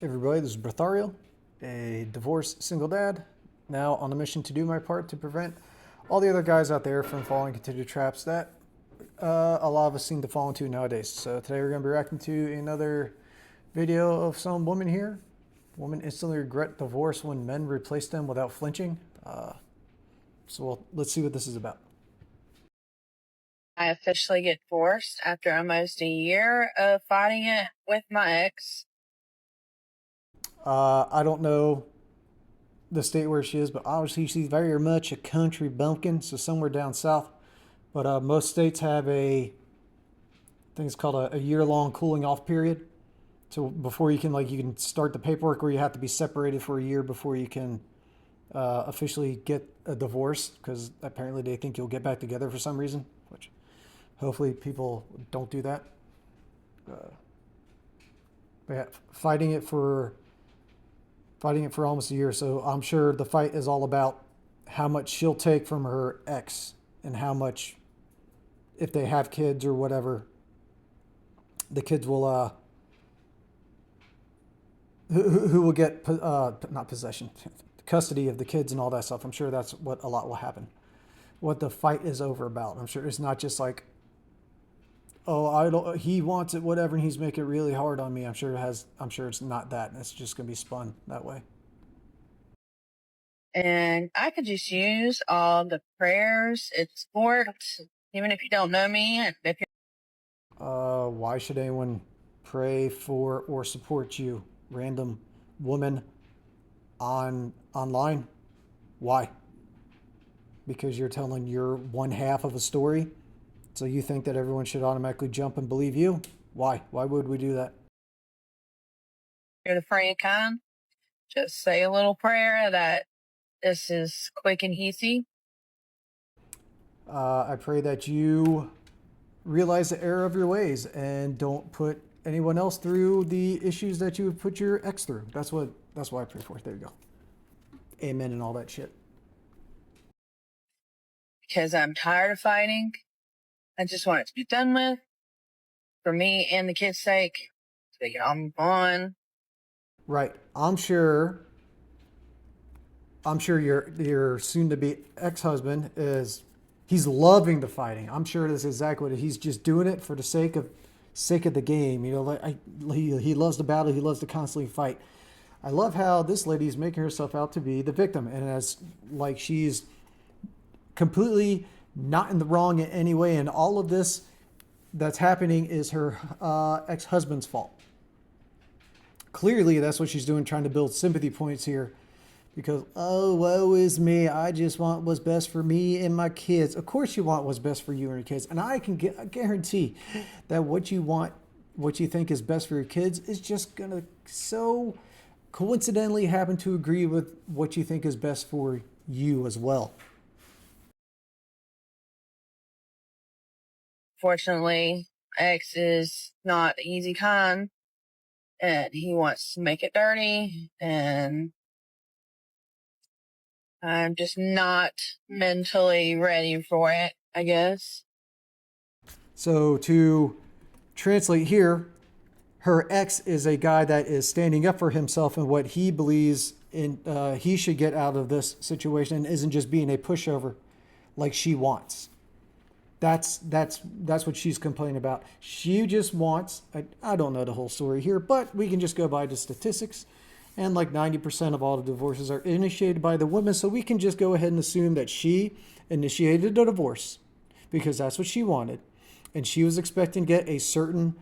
Hey everybody, this is Brothario, a divorced single dad, now on a mission to do my part to prevent all the other guys out there from falling into the traps that a lot of us seem to fall into nowadays. So today we're going to be reacting to another video of some woman here. Women instantly regret divorce when men replace them without flinching. Let's see what this is about. I officially get divorced after almost a year of fighting it with my ex. I don't know the state where she is, but obviously she's very much a country bumpkin, so somewhere down south. But most states have I think it's called a year-long cooling off period. So before you can start the paperwork where you have to be separated for a year before you can officially get a divorce, because apparently they think you'll get back together for some reason, which hopefully people don't do that. But yeah, fighting it for almost a year. So I'm sure the fight is all about how much she'll take from her ex and how much, if they have kids or whatever, the kids will who will get not possession, custody of the kids and all that stuff. I'm sure that's what a lot will happen. What the fight is over about. I'm sure it's not just like, oh, I don't. He wants it, whatever, and he's making it really hard on me. I'm sure it has. I'm sure it's not that. It's just gonna be spun that way. And I could just use all the prayers. It's support, even if you don't know me. And if Why should anyone pray for or support you, random woman online? Why? Because you're telling your one half of a story, so you think that everyone should automatically jump and believe you? Why? Why would we do that? you're the praying kind, just say a little prayer that this is quick and easy. I pray that you realize the error of your ways and don't put anyone else through the issues that you have put your ex through. That's what I pray for. There you go. Amen and all that shit. Because I'm tired of fighting. I just want it to be done with for me and the kids' sake. So they can all move on. Right. I'm sure your soon to be ex-husband is he's loving the fighting. I'm sure that's exactly what he's just doing it for the sake of the game. You know, he loves the battle. He loves to constantly fight. I love how this lady is making herself out to be the victim, and as like she's completely not in the wrong in any way, and all of this that's happening is her ex-husband's fault. Clearly, that's what she's doing, trying to build sympathy points here because, oh, woe is me. I just want what's best for me and my kids. Of course you want what's best for you and your kids. And I guarantee that what you want, what you think is best for your kids is just going to so coincidentally happen to agree with what you think is best for you as well. Fortunately, ex is not the easy kind. And he wants to make it dirty, and I'm just not mentally ready for it, I guess. So to translate here, her ex is a guy that is standing up for himself and what he believes in he should get out of this situation and isn't just being a pushover like she wants. That's what she's complaining about. She just wants, I don't know the whole story here, but we can just go by the statistics. And like 90% of all the divorces are initiated by the woman, so we can just go ahead and assume that she initiated the divorce because that's what she wanted. And she was expecting to get a certain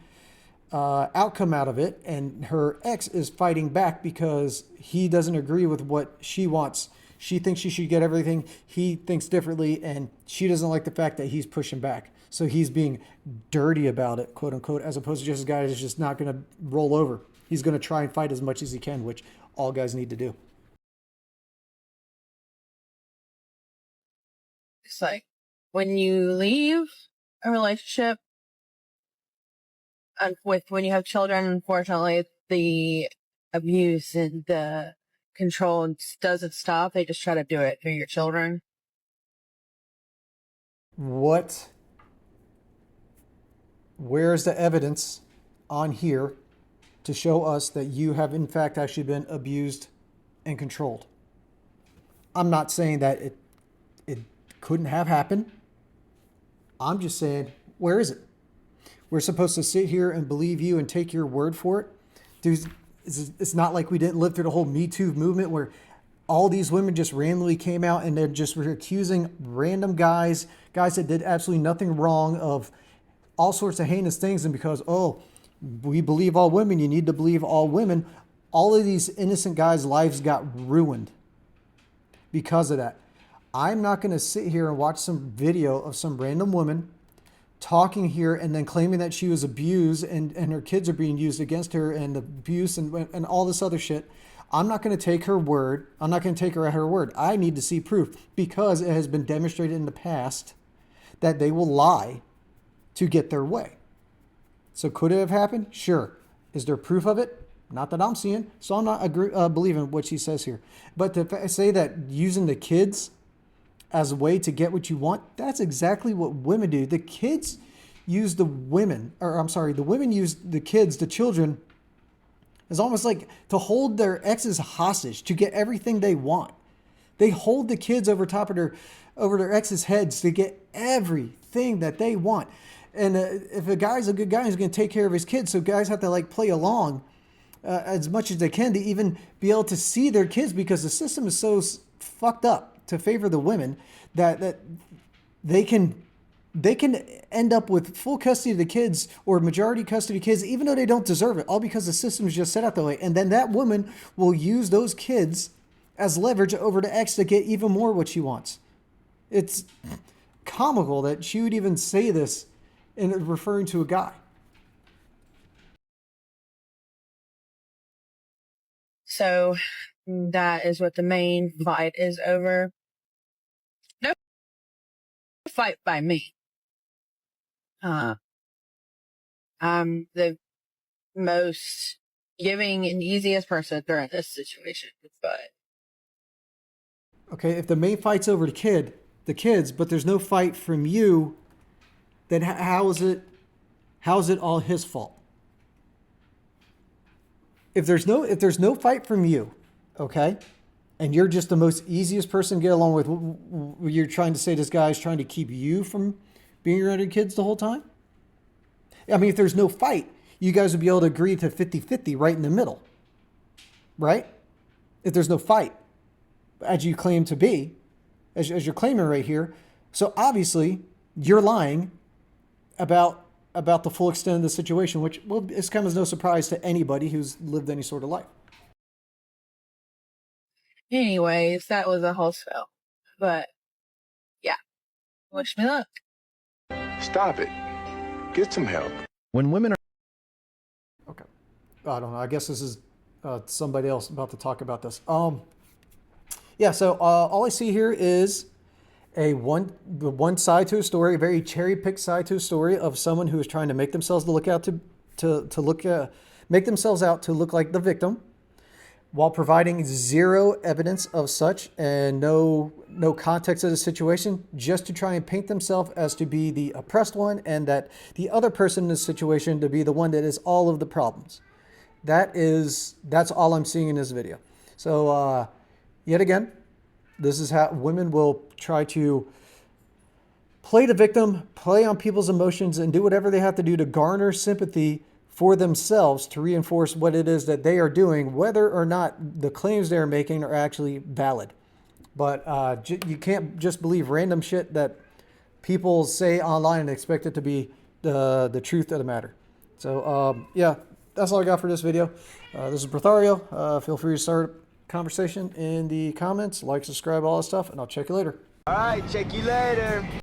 outcome out of it, and her ex is fighting back because he doesn't agree with what she wants. She thinks she should get everything. He thinks differently, and she doesn't like the fact that he's pushing back. So he's being dirty about it, quote unquote, as opposed to just a guy who's just not going to roll over. He's going to try and fight as much as he can, which all guys need to do. It's like when you leave a relationship and when you have children, unfortunately, the abuse and the control doesn't stop. They just try to do it through your children. Where's the evidence on here to show us that you have in fact actually been abused and controlled. I'm not saying that it couldn't have happened. I'm just saying, where is it? We're supposed to sit here and believe you and take your word for it. Dude, it's not like we didn't live through the whole Me Too movement where all these women just randomly came out and they just were accusing random guys that did absolutely nothing wrong of all sorts of heinous things. And because, oh, we believe all women, you need to believe all women. All of these innocent guys' lives got ruined because of that. I'm not going to sit here and watch some video of some random woman talking here and then claiming that she was abused and her kids are being used against her and abuse and all this other shit. I'm not going to take her word. I'm not going to take her at her word. I need to see proof because it has been demonstrated in the past that they will lie to get their way. So could it have happened? Sure. Is there proof of it? Not that I'm seeing. So I'm not believing what she says here. But to say that using the kids as a way to get what you want, that's exactly what women do. The kids use the women, or I'm sorry, the women use the kids, the children, as almost like to hold their exes hostage to get everything they want. They hold the kids over top of their exes' heads to get everything that they want. And if a guy's a good guy, he's going to take care of his kids. So guys have to like play along as much as they can to even be able to see their kids because the system is so fucked up to favor the women that they can end up with full custody of the kids or majority custody of kids, even though they don't deserve it, all because the system is just set up that way. And then that woman will use those kids as leverage over the ex to get even more what she wants. It's comical that she would even say this in referring to a guy. So that is what the main fight is over. No fight by me. I'm the most giving and easiest person during this situation, but okay, if the main fight's over the kids, but there's no fight from you, then how is it all his fault? If there's no fight from you, okay, and you're just the most easiest person to get along with, you're trying to say this guy's trying to keep you from being around your kids the whole time? I mean, if there's no fight, you guys would be able to agree to 50-50 right in the middle, right? If there's no fight, as you claim to be, as you're claiming right here. So obviously you're lying about the full extent of the situation, which it's come as no surprise to anybody who's lived any sort of life. anyways, that was a whole spell. But yeah, wish me luck. Stop it. Get some help. When women are Okay. I don't know. I guess this is somebody else about to talk about this. Yeah, so all I see here is the one side to a story, a very cherry-picked side to a story of someone who is trying to make themselves make themselves out to look like the victim, while providing zero evidence of such and no context of the situation, just to try and paint themselves as to be the oppressed one and that the other person in this situation to be the one that is all of the problems. That's all I'm seeing in this video. So yet again, this is how women will try to play the victim, play on people's emotions, and do whatever they have to do to garner sympathy for themselves to reinforce what it is that they are doing, whether or not the claims they're making are actually valid. But you can't just believe random shit that people say online and expect it to be the truth of the matter. So yeah, that's all I got for this video. This is Brothario. Feel free to start a conversation in the comments, like, subscribe, all that stuff, and I'll check you later. All right, check you later.